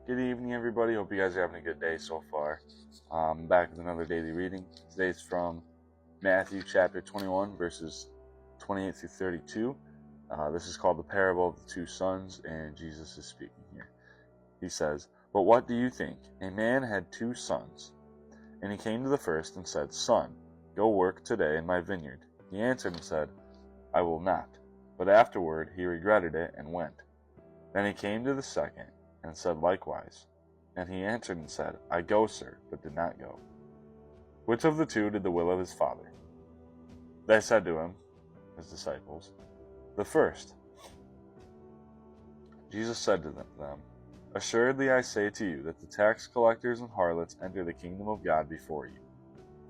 Good evening, everybody. Hope you guys are having a good day so far. I'm back with another daily reading. Today's from Matthew chapter 21, verses 28 through 32. This is called the parable of the two sons, and Jesus is speaking here. He says, "But what do you think? A man had 2 sons, and he came to the first and said, 'Son, go work today in my vineyard.' He answered and said, 'I will not.' But afterward he regretted it and went. Then he came to the second and said likewise. And he answered and said, 'I go, sir,' but did not go. Which of the 2 did the will of his father?" They said to him, his disciples, "The first." Jesus said to them, "Assuredly I say to you that the tax collectors and harlots enter the kingdom of God before you.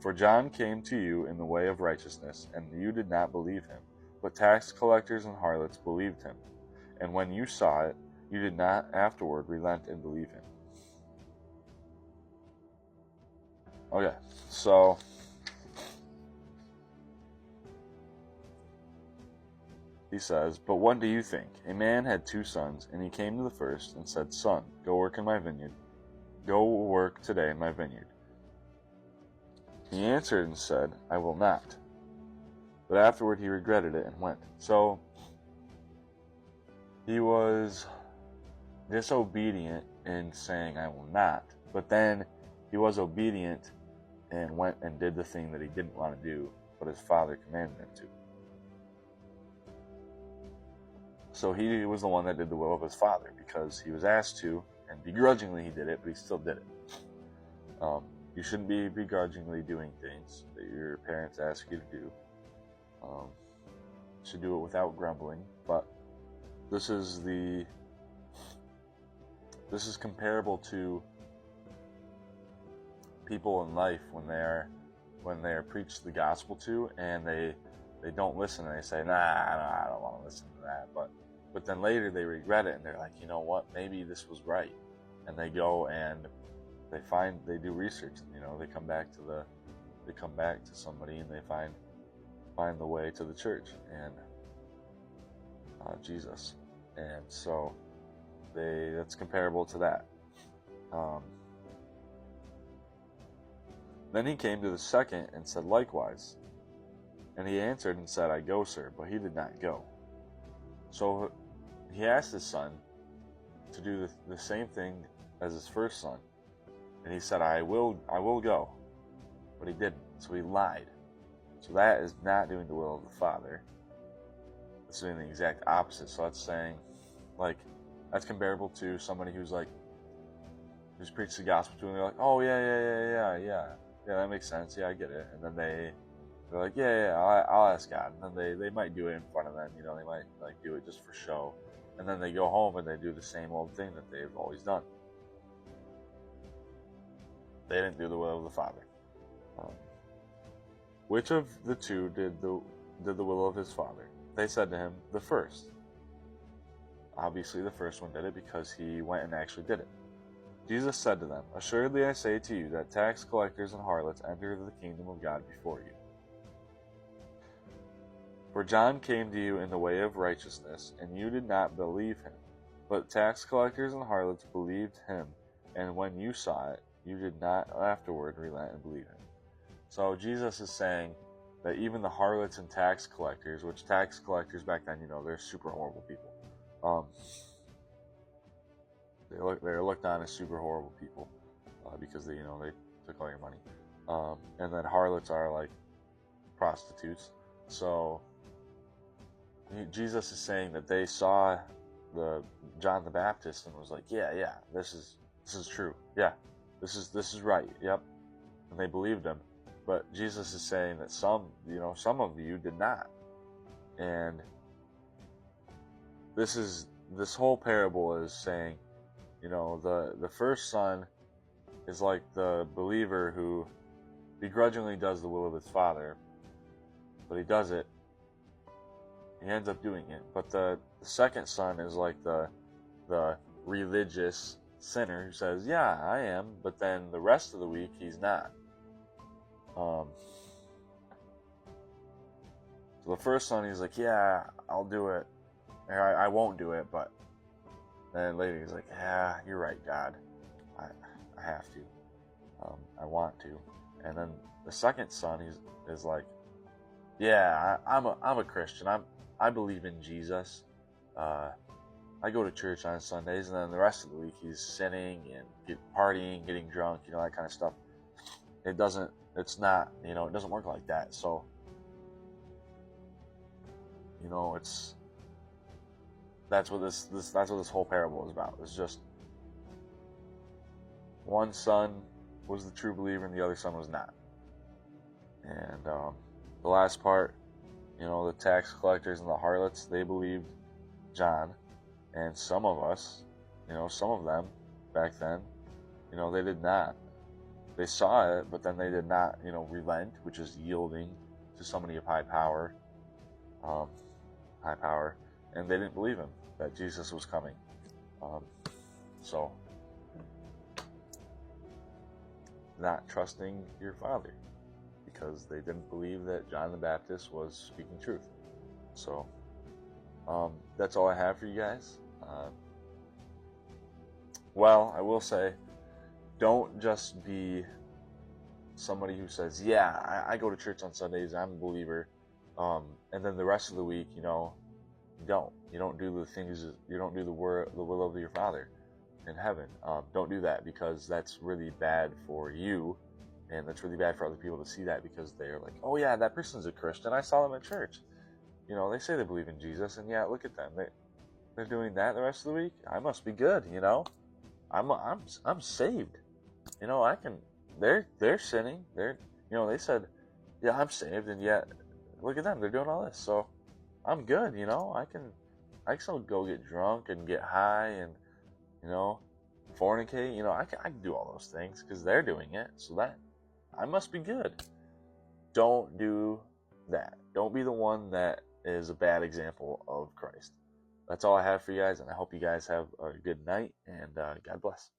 For John came to you in the way of righteousness, and you did not believe him, but tax collectors and harlots believed him. And when you saw it, you did not afterward relent and believe him." Okay, so he says, "But what do you think? A man had 2 sons, and he came to the first and said, 'Son, go work in my vineyard. Go work today in my vineyard.' He answered and said, 'I will not.' But afterward he regretted it and went." So he was disobedient in saying, "I will not," but then he was obedient and went and did the thing that he didn't want to do, but his father commanded him to. So he was the one that did the will of his father because he was asked to, and begrudgingly he did it, but he still did it. You shouldn't be begrudgingly doing things that your parents ask you to do. You should do it without grumbling, but this is comparable to people in life when they are preached the gospel to, and they don't listen, and they say, nah, I don't want to listen to that, but then later they regret it, and they're like, you know what, maybe this was right, and they go and they do research, and they come back to somebody, and they find the way to the church and Jesus, and so that's comparable to that. Then he came to the second and said likewise. And he answered and said, "I go, sir," but he did not go. So he asked his son to do the same thing as his first son. And he said, I will go. But he didn't. So he lied. So that is not doing the will of the Father. It's doing the exact opposite. So that's saying, that's comparable to somebody who's preached the gospel to, and they're like, "Oh, yeah, that makes sense. Yeah, I get it." And then they're like, "Yeah, I'll ask God." And then they might do it in front of them. They might do it just for show. And then they go home and they do the same old thing that they've always done. They didn't do the will of the Father. Which of the 2 did the will of his father? They said to him, "The first." Obviously, the first one did it because he went and actually did it. Jesus said to them, "Assuredly I say to you that tax collectors and harlots enter the kingdom of God before you. For John came to you in the way of righteousness, and you did not believe him. But tax collectors and harlots believed him, and when you saw it, you did not afterward relent and believe him." So Jesus is saying that even the harlots and tax collectors, which tax collectors back then, they're super horrible people. They're looked on as super horrible people because they took all your money. And then harlots are like prostitutes. So Jesus is saying that they saw the John the Baptist and was like, yeah, this is true. Yeah, this is right. Yep. And they believed him. But Jesus is saying that some of you did not. And this whole parable is saying, the first son is like the believer who begrudgingly does the will of his father, but he does it. He ends up doing it. But the second son is like the religious sinner who says, "Yeah, I am," but then the rest of the week he's not. So the first son, he's like, "Yeah, I'll do it. Or I won't do it, but And later he's like, yeah, you're right, God. I have to. I want to. And then the second son is like, yeah, I'm a Christian. I believe in Jesus. I go to church on Sundays, and then the rest of the week he's sinning and partying, getting drunk, that kind of stuff. It doesn't work like that. So, that's what this whole parable is about. It's just one son was the true believer and the other son was not. And the last part, the tax collectors and the harlots, they believed John. And some of us, some of them back then, they did not. They saw it, but then they did not, relent, which is yielding to somebody of high power, and they didn't believe him that Jesus was coming. So, not trusting your father because they didn't believe that John the Baptist was speaking truth. So, that's all I have for you guys. Well, I will say, don't just be somebody who says, yeah, I go to church on Sundays, I'm a believer, and then the rest of the week, you don't do the things, you don't do the will of your Father in heaven. Don't do that, because that's really bad for you, and that's really bad for other people to see that, because they're like, oh yeah, that person's a Christian, I saw them at church. They say they believe in Jesus, and yeah, look at them. They're doing that the rest of the week. I must be good, I'm saved. I can. They're sinning. They said, yeah, I'm saved, and yet look at them. They're doing all this, so I'm good. I can still go get drunk and get high and fornicate. I can do all those things because they're doing it. So that I must be good. Don't do that. Don't be the one that is a bad example of Christ. That's all I have for you guys, and I hope you guys have a good night, and God bless.